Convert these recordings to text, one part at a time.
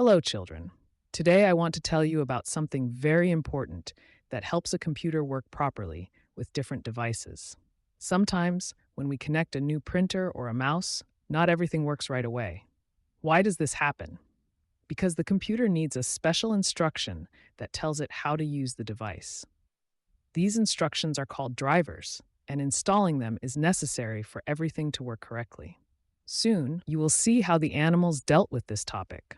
Hello, children. Today I want to tell you about something very important that helps a computer work properly with different devices. Sometimes, when we connect a new printer or a mouse, not everything works right away. Why does this happen? Because the computer needs a special instruction that tells it how to use the device. These instructions are called drivers, and installing them is necessary for everything to work correctly. Soon, you will see how the animals dealt with this topic.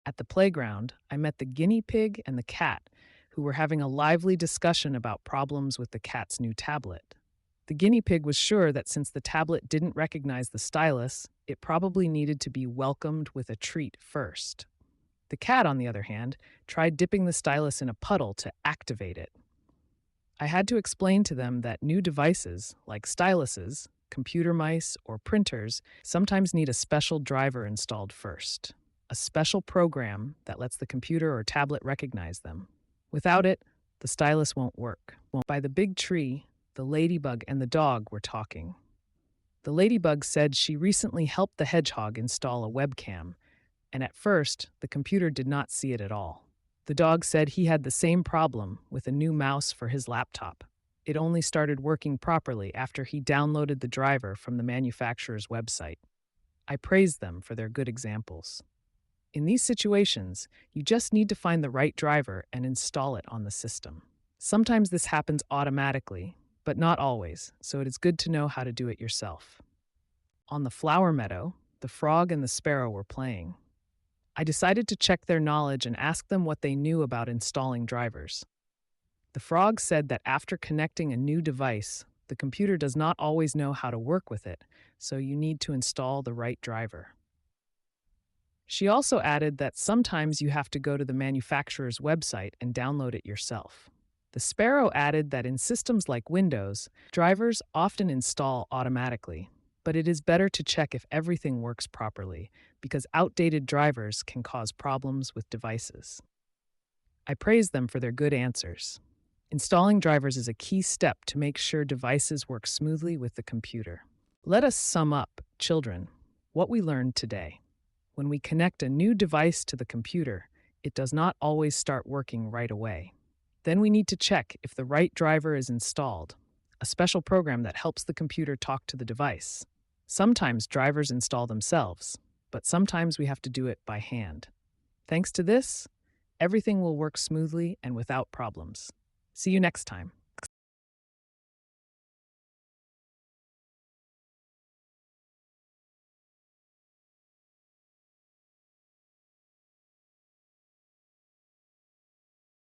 At the playground, I met the guinea pig and the cat, who were having a lively discussion about problems with the cat's new tablet. The guinea pig was sure that since the tablet didn't recognize the stylus, it probably needed to be welcomed with a treat first. The cat, on the other hand, tried dipping the stylus in a puddle to activate it. I had to explain to them that new devices, like styluses, computer mice, or printers, sometimes need a special driver installed first, a special program that lets the computer or tablet recognize them. Without it, the stylus won't work. By the big tree, the ladybug and the dog were talking. The ladybug said she recently helped the hedgehog install a webcam, and at first, the computer did not see it at all. The dog said he had the same problem with a new mouse for his laptop. It only started working properly after he downloaded the driver from the manufacturer's website. I praised them for their good examples. In these situations, you just need to find the right driver and install it on the system. Sometimes this happens automatically, but not always, so it is good to know how to do it yourself. On the flower meadow, the frog and the sparrow were playing. I decided to check their knowledge and ask them what they knew about installing drivers. The frog said that after connecting a new device, the computer does not always know how to work with it, so you need to install the right driver. She also added that sometimes you have to go to the manufacturer's website and download it yourself. The sparrow added that in systems like Windows, drivers often install automatically, but it is better to check if everything works properly because outdated drivers can cause problems with devices. I praise them for their good answers. Installing drivers is a key step to make sure devices work smoothly with the computer. Let us sum up, children, what we learned today. When we connect a new device to the computer, it does not always start working right away. Then we need to check if the right driver is installed, a special program that helps the computer talk to the device. Sometimes drivers install themselves, but sometimes we have to do it by hand. Thanks to this, everything will work smoothly and without problems. See you next time.